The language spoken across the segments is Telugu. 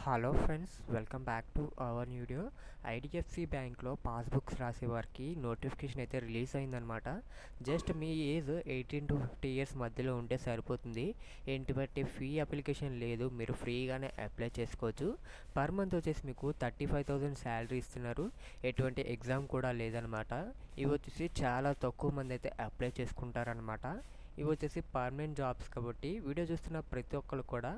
Hello friends, welcome back to our video. IDFC బ్యాంక్లో పాస్బుక్స్ రాసే వారికి నోటిఫికేషన్ అయితే రిలీజ్ అయిందనమాట. Just me age 18 to 50 years మధ్యలో ఉంటే సరిపోతుంది. ఎటువంటి ఫీ అప్లికేషన్ లేదు, మీరు ఫ్రీగానే అప్లై చేసుకోవచ్చు. పర్ మంత్ వచ్చేసి మీకు 35,000 శాలరీ ఇస్తున్నారు. ఎటువంటి ఎగ్జామ్ కూడా లేదనమాట. ఇవి వచ్చేసి చాలా తక్కువ మంది అయితే అప్లై చేసుకుంటారనమాట. ఇవి వచ్చేసి పర్మనెంట్ జాబ్స్ కాబట్టి వీడియో చూస్తున్న ప్రతి ఒక్కరు కూడా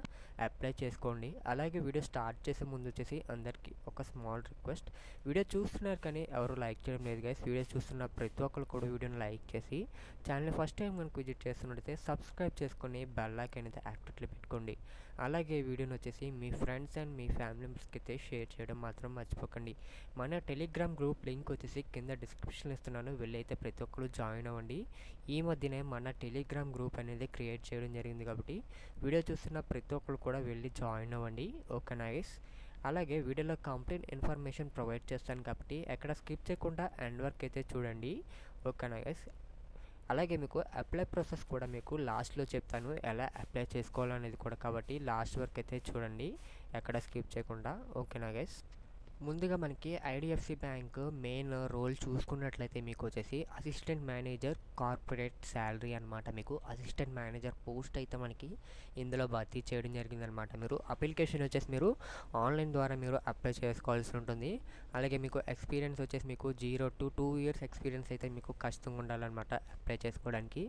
అప్లై చేసుకోండి. అలాగే వీడియో స్టార్ట్ చేసే ముందు వచ్చేసి అందరికీ ఒక స్మాల్ రిక్వెస్ట్, వీడియో చూస్తున్నారు కానీ ఎవరు లైక్ చేయడం లేదు గైస్. వీడియో చూస్తున్న ప్రతి ఒక్కరు కూడా వీడియోని లైక్ చేసి ఛానల్ని ఫస్ట్ టైం కనుక విజిట్ చేస్తున్నట్టయితే సబ్స్క్రైబ్ చేసుకొని బెల్ ఐకాన్ అయితే యాక్టివ్లో పెట్టుకోండి. అలాగే వీడియోని వచ్చేసి మీ ఫ్రెండ్స్ అండ్ మీ ఫ్యామిలీ మెంబర్స్కి అయితే షేర్ చేయడం మాత్రం మర్చిపోకండి. మన టెలిగ్రామ్ గ్రూప్ లింక్ వచ్చేసి కింద డిస్క్రిప్షన్లో ఇస్తున్నాను, వెళ్ళి అయితే ప్రతి ఒక్కరు జాయిన్ అవ్వండి. ఈ మధ్యనే మన టెలిగ్రామ్ గ్రూప్ అనేది క్రియేట్ చేయడం జరిగింది కాబట్టి వీడియో చూస్తున్న ప్రతి ఒక్కరు కూడా వెళ్ళి జాయిన్ అవ్వండి. Okay nice. అలాగే వీడియోలో కంప్లీట్ ఇన్ఫర్మేషన్ ప్రొవైడ్ చేస్తాను కాబట్టి ఎక్కడ స్కిప్ చేయకుండా ఎండ్ వరకు అయితే చూడండి. Okay nice. అలాగే మీకు అప్లై ప్రాసెస్ కూడా మీకు లాస్ట్లో చెప్తాను, ఎలా అప్లై చేసుకోవాలనేది కూడా, కాబట్టి లాస్ట్ వరకు అయితే చూడండి ఎక్కడ స్కిప్ చేయకుండా. ఓకేనా గైస్. ముందుగా మనకి ఐడిఎఫ్సి బ్యాంక్ మెయిన్ రోల్ చూసుకున్నట్లయితే మీకు వచ్చేసి అసిస్టెంట్ మేనేజర్ కార్పొరేట్ శాలరీ అనమాట. మీకు అసిస్టెంట్ మేనేజర్ పోస్ట్ అయితే మనకి ఇందులో భర్తీ చేయడం జరిగిందనమాట. మీరు అప్లికేషన్ వచ్చేసి మీరు ఆన్లైన్ ద్వారా మీరు అప్లై చేసుకోవాల్సి ఉంటుంది. అలాగే మీకు ఎక్స్పీరియన్స్ వచ్చేసి మీకు 0 to 2 years ఎక్స్పీరియన్స్ అయితే మీకు ఖచ్చితంగా ఉండాలన్నమాట అప్లై చేసుకోవడానికి.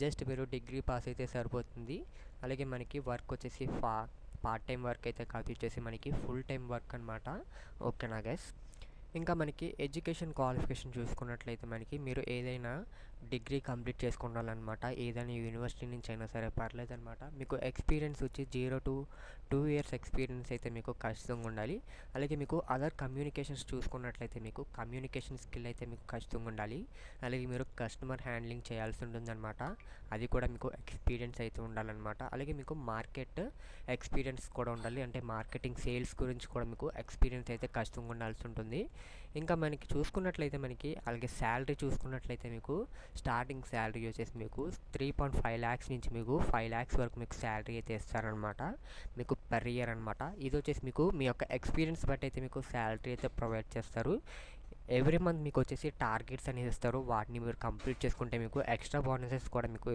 జస్ట్ మీరు డిగ్రీ పాస్ అయితే సరిపోతుంది. అలాగే మనకి వర్క్ వచ్చేసి పార్ట్ టైం వర్క్ అయితే కాదు, వచ్చేసి మనకి ఫుల్ టైం వర్క్ అనమాట. ఓకేనా గైస్. ఇంకా మనకి ఎడ్యుకేషన్ క్వాలిఫికేషన్ చూసుకున్నట్లయితే మనకి మీరు ఏదైనా డిగ్రీ కంప్లీట్ చేసుకుండాలన్నమాట. ఏదైనా యూనివర్సిటీ నుంచి అయినా సరే పర్లేదన్నమాట. మీకు ఎక్స్పీరియన్స్ వచ్చి 0 to 2 years ఎక్స్పీరియన్స్ అయితే మీకు ఖచ్చితంగా ఉండాలి. అలాగే మీకు అదర్ కమ్యూనికేషన్స్ చూసుకున్నట్లయితే మీకు కమ్యూనికేషన్ స్కిల్ అయితే మీకు ఖచ్చితంగా ఉండాలి. అలాగే మీరు కస్టమర్ హ్యాండ్లింగ్ చేయాల్సి ఉంటుందన్నమాట. అది కూడా మీకు ఎక్స్పీరియన్స్ అయితే ఉండాలన్నమాట. అలాగే మీకు మార్కెట్ ఎక్స్పీరియన్స్ కూడా ఉండాలి, అంటే మార్కెటింగ్ సేల్స్ గురించి కూడా మీకు ఎక్స్పీరియన్స్ అయితే ఖచ్చితంగా ఉండాల్సి ఉంటుంది. ఇంకా మనకి చూసుకున్నట్లయితే మనకి అలాగే శాలరీ చూసుకున్నట్లయితే మీకు స్టార్టింగ్ శాలరీ వచ్చేసి మీకు 3.5 lakhs నుంచి మీకు 5 lakhs వరకు మీకు శాలరీ అయితే ఇస్తారనమాట, మీకు పర్ ఇయర్ అనమాట. ఇది వచ్చేసి మీకు మీ యొక్క ఎక్స్పీరియన్స్ బట్టి అయితే మీకు శాలరీ అయితే ప్రొవైడ్ చేస్తారు. ఎవ్రీ మంత్ మీకు వచ్చేసి టార్గెట్స్ అనేది ఇస్తారు, వాటిని మీరు కంప్లీట్ చేసుకుంటే మీకు ఎక్స్ట్రా బోనసెస్ కూడా మీకు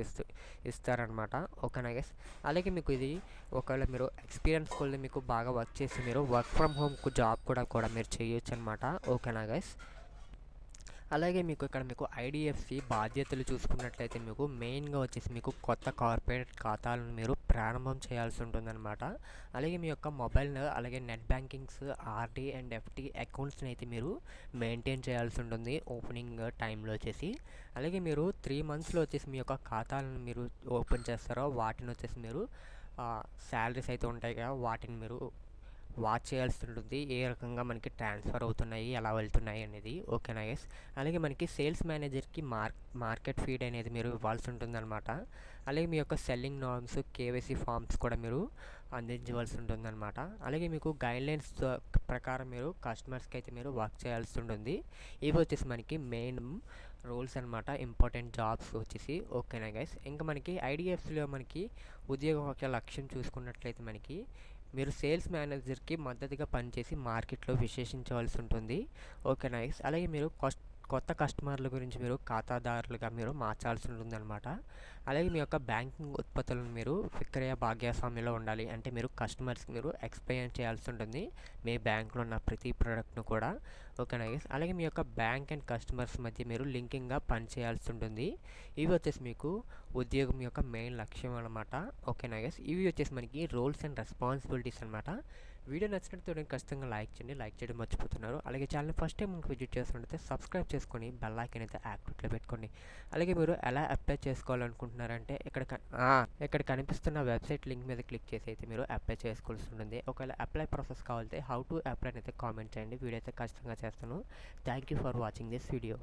ఇస్తారనమాట. ఓకేనా గైస్. అలాగే మీకు ఇది ఒకవేళ మీరు ఎక్స్పీరియన్స్ కొద్ది మీకు బాగా వర్క్ చేసి మీరు వర్క్ ఫ్రమ్ హోమ్ జాబ్ కూడా మీరు చేయొచ్చు అనమాట. ఓకేనా గైస్. అలాగే మీకు ఇక్కడ మీకు ఐడిఎఫ్సి బాధ్యతలు చూసుకున్నట్లయితే మీకు మెయిన్గా వచ్చేసి మీకు కొత్త కార్పొరేట్ ఖాతాలను మీరు ప్రారంభం చేయాల్సి ఉంటుందన్నమాట. అలాగే మీ యొక్క మొబైల్ అలాగే net bankings, R D and F D అకౌంట్స్ని అయితే మీరు మెయింటైన్ చేయాల్సి ఉంటుంది ఓపెనింగ్ టైంలో వచ్చేసి. అలాగే మీరు 3 monthsలో వచ్చేసి మీ యొక్క ఖాతాలను మీరు ఓపెన్ చేస్తారో వాటిని వచ్చేసి మీరు శాలరీస్ అయితే ఉంటాయి కదా, వాటిని మీరు వాచ్ చేయాల్సి ఉంటుంది. ఏ రకంగా మనకి ట్రాన్స్ఫర్ అవుతున్నాయి, ఎలా వెళ్తున్నాయి అనేది. ఓకేనా గైస్. అలాగే మనకి సేల్స్ మేనేజర్కి మార్కెట్ ఫీడ్ అనేది మీరు ఇవ్వాల్సి ఉంటుందన్నమాట. అలాగే మీ యొక్క సెల్లింగ్ నార్మ్స్, కేవైసీ ఫామ్స్ కూడా మీరు అందించవలసి ఉంటుందన్నమాట. అలాగే మీకు గైడ్లైన్స్ ప్రకారం మీరు కస్టమర్స్కి అయితే మీరు వర్క్ చేయాల్సి ఉంటుంది. ఇవి వచ్చేసి మనకి మెయిన్ రోల్స్ అనమాట, ఇంపార్టెంట్ జాబ్స్ వచ్చేసి. ఓకేనా గైస్. ఇంకా మనకి ఐడిఎఫ్సిలో మనకి ఉద్యోగం యొక్క లక్ష్యం చూసుకున్నట్లయితే మనకి మీరు సేల్స్ మేనేజర్కి మద్దతుగా పనిచేసి మార్కెట్లో విశేషించవలసి ఉంటుంది. Okay nice. అలాగే మీరు కొత్త కస్టమర్ల గురించి మీరు ఖాతాదారులుగా మీరు మార్చాల్సి ఉంటుందన్నమాట. అలాగే మీ యొక్క బ్యాంకింగ్ ఉత్పత్తులను మీరు విక్రయ భాగ్యస్వామ్యంలో ఉండాలి, అంటే మీరు కస్టమర్స్కి మీరు ఎక్స్ప్లెయిన్ చేయాల్సి ఉంటుంది మీ బ్యాంకులో ఉన్న ప్రతి ప్రోడక్ట్ను కూడా. ఓకేనా గైస్. అలాగే మీ యొక్క బ్యాంక్ అండ్ కస్టమర్స్ మధ్య మీరు లింకింగ్గా పనిచేయాల్సి ఉంటుంది. ఇవి వచ్చేసి మీకు ఉద్యోగం యొక్క మెయిన్ లక్ష్యం అనమాట. ఓకేనా గైస్. ఇవి వచ్చేసి మనకి రోల్స్ అండ్ రెస్పాన్సిబిలిటీస్ అనమాట. వీడియో నచ్చినట్టు ఖచ్చితంగా లైక్ చేయండి, లైక్ చేయడం మర్చిపోతున్నారు. అలాగే ఛానల్ ఫస్ట్ టైం మనకు విజిట్ చేస్తున్నట్లయితే సబ్స్క్రైబ్ చేసుకొని బెల్ ఐకాన్ అయితే యాక్టివ్లో పెట్టుకోండి. అలాగే మీరు ఎలా అప్లై చేసుకోవాలనుకుంటున్నారంటే ఇక్కడ కనిపిస్తున్న వెబ్సైట్ లింక్ మీద క్లిక్ చేసి అయితే మీరు అప్లై చేసుకోవాల్సి ఉంటుంది. ఒకవేళ అప్లై ప్రాసెస్ కావాలంటే హౌ టు అప్లై అయితే కామెంట్ చేయండి, వీడియో అయితే ఖచ్చితంగా చేస్తాను. Thank you for watching this video.